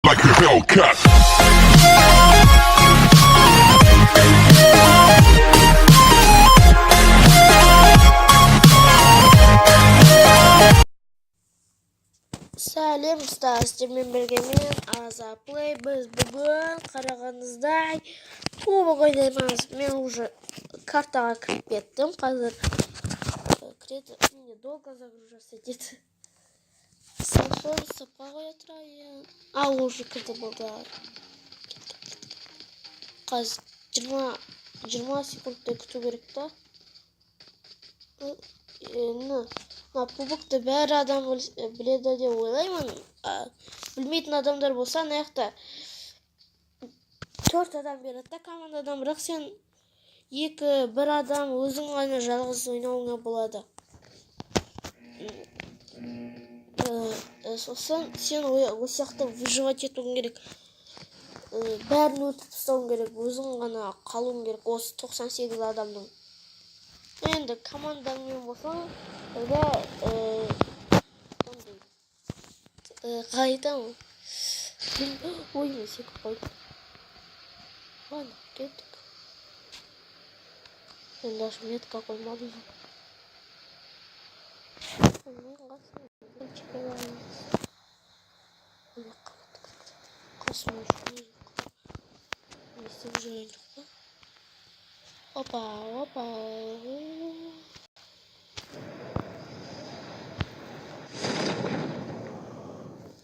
like a Hellcat. Сәлем достар, сіздермен бірге мен Азаплей. Біз бүгін қарағаныңыздай кубок ойнаймыз. Мен уже картаға кіріп кеттім. Қазір кіреді, недолго загружаться дейді. Сосын сапқа қоя тұрайын. Уже кірді болды. Қазір 20 секундтай күту керек та. Кубокты бәрі адам біледі деп ойлаймын. Білмейтін адамдар болса, аяқта 4 адам береді да командадан, бірақ сен бір адам өзің ғана жалғыз ойнауыңа болады. Сосын сен осы жақта выживать етуің керек. Бәрін өлтіріп тастауың керек, өзің ғана қалуың керек осы 98 адамның. Енді командаңмен болсаң, қайтамын. Ой, мен секіп қойдым. Ладно, кеттік. Мен даже метка қоймадым. Қасым үшін не істеп жүрген жоқ па? Опа.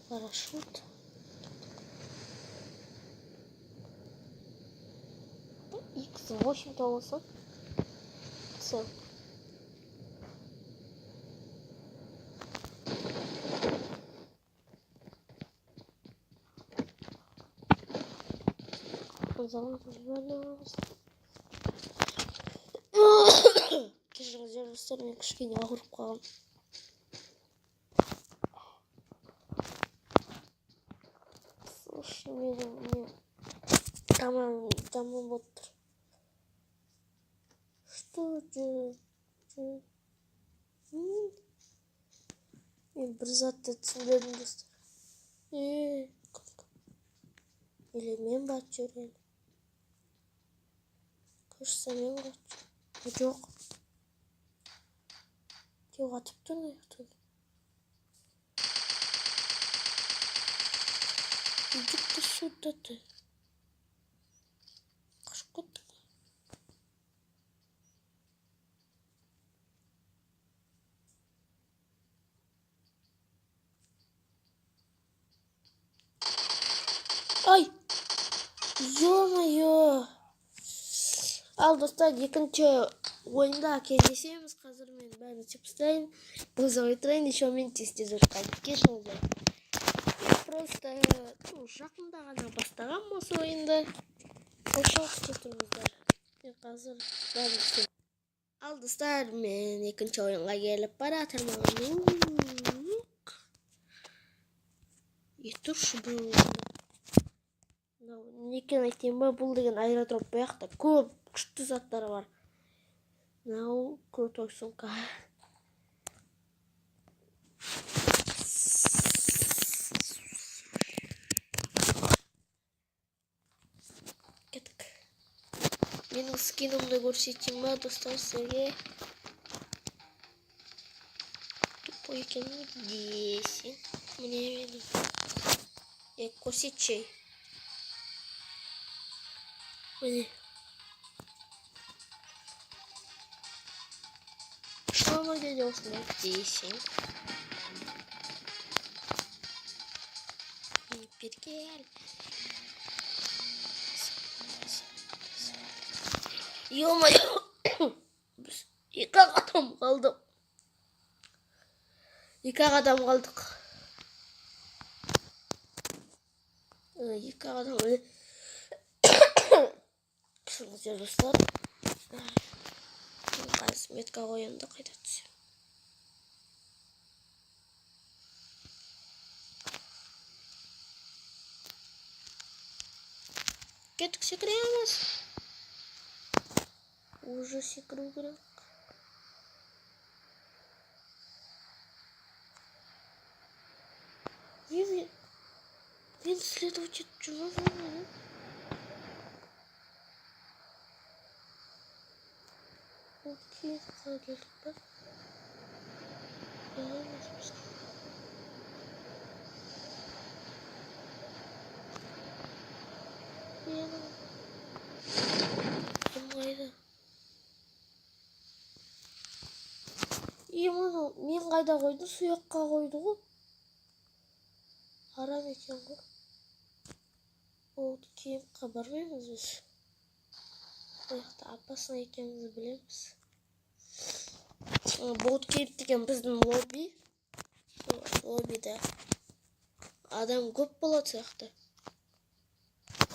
Парашют. X8 болса цел. Кешіріңіздер достар, мен кішкене ауырып қалғам. Слушай, менің тамам болып тұр. Что же? Мен бір затты түсінбедім достар. Или мен бат жүрген. Кажется, мен бат жүрген. Жоқ. Тек атып тұр аяқтан. Иди-ка сюда ты. Қашып кеттің. Ай! Ё-моё! Ал достар, екінші ойында кездесеміз. Қазір мен бәрін істеп тастайын. Өзі тұрайын, еще мен тесте жүріп кешіңіздер. Просто жақында ғана бастағам осы ойынды. Қошау күте тұрыңыздар. Мен қазір бәрін істеп. Ал достар, мен екінші ойынға келіп баратырмын. Тұршы бұл. Некен айтайын ба, бұл деген аэродроп бұяқта көп күшті заттар бар. Крутой сумка. Кеттік. Менің скинымды көрсетейін ба, достар, сізге. Тупой екен, 10. Міне менің. Көрсетшей. Міне. Что мы делаем с 10? Пиркель. Ё-моё! Екі адам қалдық. Екі адам Кішіңіздер достар. Қазір метка қойымды қайда түсем. Кеттік, секіреміз. Уже секіру керек. Мен жерде өтіп жүрмін. Окей, қалдырдық па? Емеспіз. Кім қайда? Мұны мен қайда қойды? Сұяққа қойды ғой. Арам екен ғой. Ол кемпқа бармаймыз біз. Ояқта апасына екенімізді білеміз. Боут кейп деген біздің лобби. Лоббиде адам көп болады сияқты.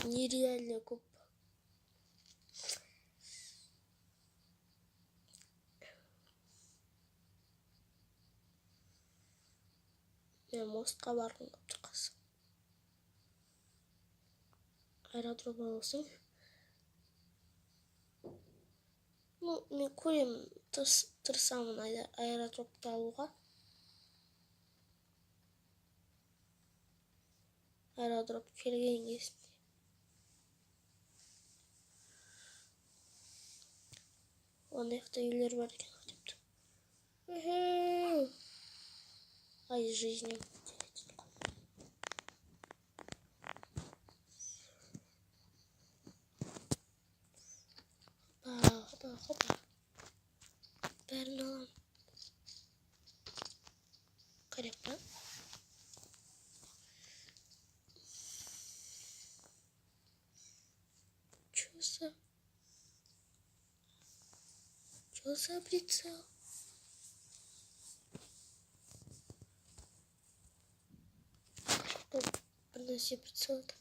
Нереально көп. Мен мостқа барғым келіп тұрғасы. Аэродром аласың. Мен көремін, тырысамын аэродромды алуға. Аэродром келген кезінде. Онаяқта үйлер бар екен депті. Ай, жизнь. Хопа. Бәрін алам. Қарап па? Чё за прицел? Бір нәрсе прицелді.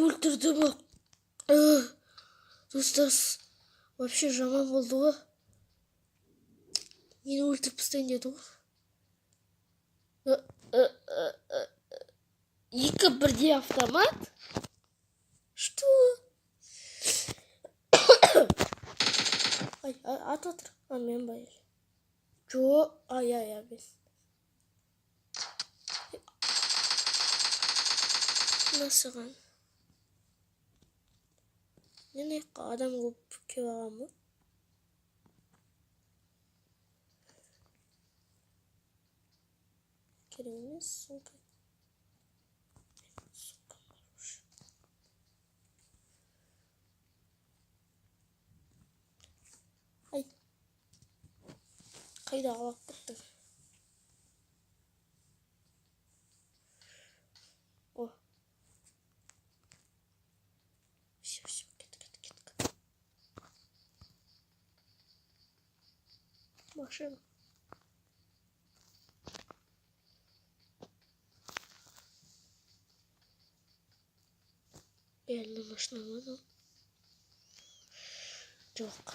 Өлтірдім. Достар, вообще жаман болды ғой. Мені өлтіріп тастайын деді ғой. Екі бірдей автомат? Что? Ай, ат отыр. Мен байыр. Жо, ай, мен. Насыған. Мен еққа адам көп кеп ағам ба? Керек емес, сумка. Сумка баруш. Ай. Қайда қалап кеттің? О. Все, кет. Машина. Реально машина мана. Жоқ.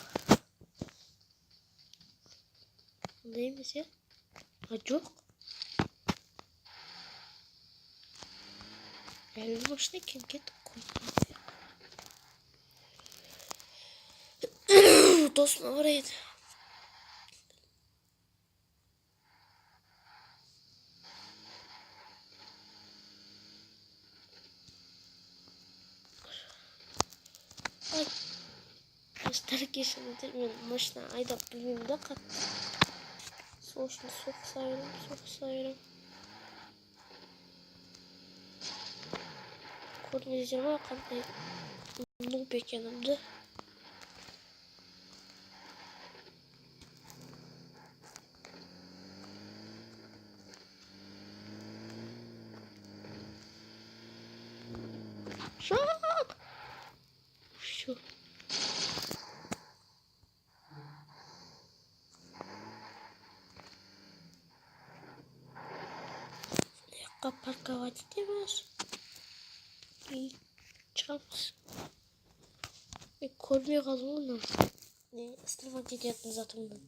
Ондай емес, е? Жоқ. Реально машина екен, кеттік қой. Досыма барайын. Достар, кешіріңдер, мен машина айдап білмеймін да қатты. Сол үшін соқса берем. Көрдіңіздер ма, қандай нуб екенімді? Парковать edemez. İyi. Çıkamaz. Көрмей қалдым ғой мынаны. Не снимать ететін затымды.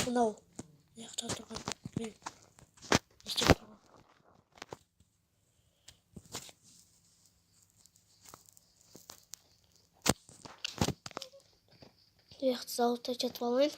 Мынау. Мына жақта тұрған. Мен не істеп тұрмын? Мына жақта зауытта жатып алайын.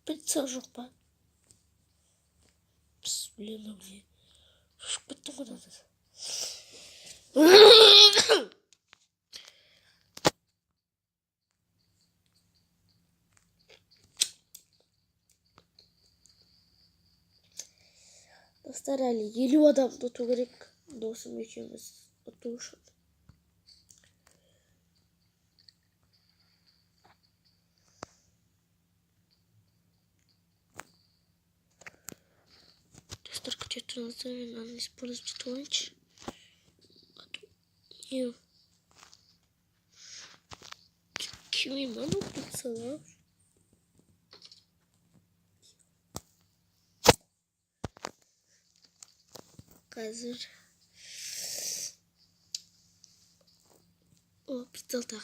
Пицца жоқ па? Блин, где? Ұшып кеттім ғой да. Достар, әлі 50 адамды ұту керек. Досым екеуміз ұту үшін. Достар, күте тұрыңыздар, мен мынаны использовать етіп алайыншы. Күймей мана пиццалар. Қазір о, пиццалда.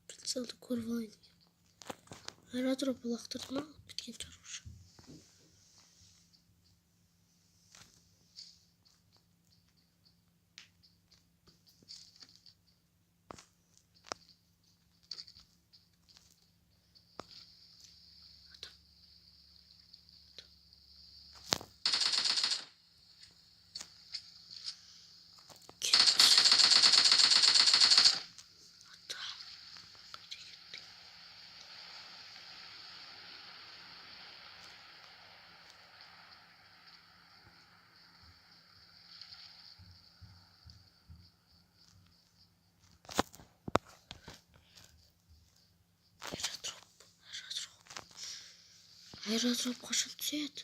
Пиццалды көріп алайын. Аэродроп лақтырды ма? Біткен шығар уже. Аэродром қашан түседі?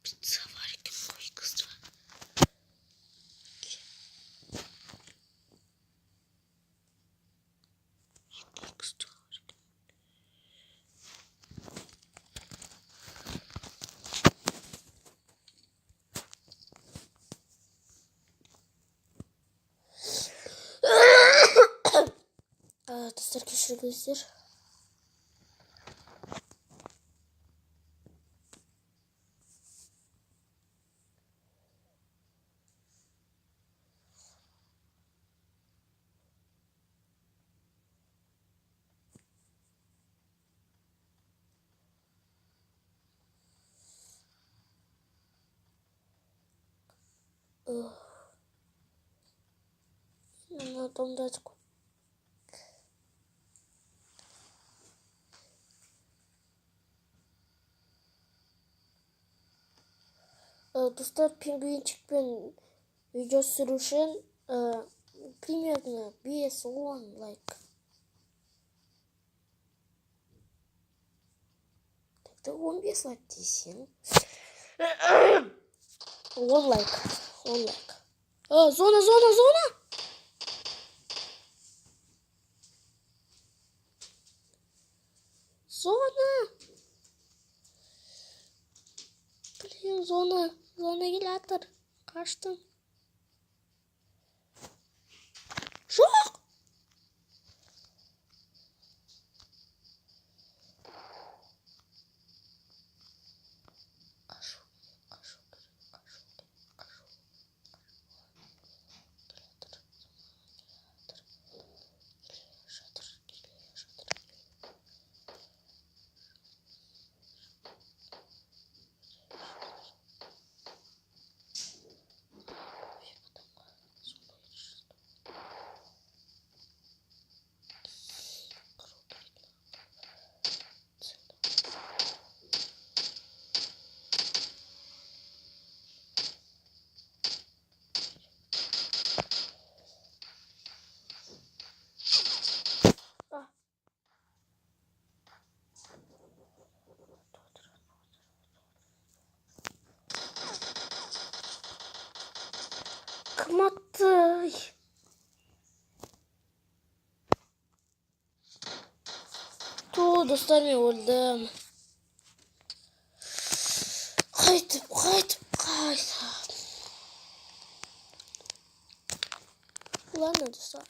Пицца бар екен ғой қыздар. Достар, кешіріңіздер. Ана адамда көп. Достар, пингвинчикпен видео түсіру үшін примерно 5-10 лайк. Тогда 15 лайк дейсің. 10 лайк. 10 лайк. Зона! Блин, зона келатыр. Қаштым. Жоқ! атты. Ту, достар, мен өлдім. Қайтып. Ладно, достар.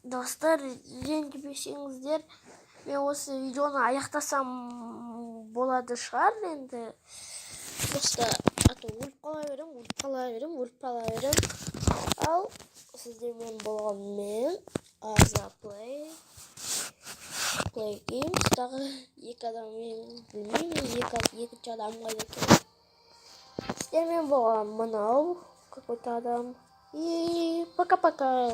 Достар, ренжімесеңіздер, мен осы видеоны аяқтасам болады шығар енді. Просто өліп қала берем. Ал сіздермен болғанмен Аза Play Games тағы екі адаммен білмеймін, екінші адам қайда екен. Сіздермен болған мынау какой-то адам. И пока-пока.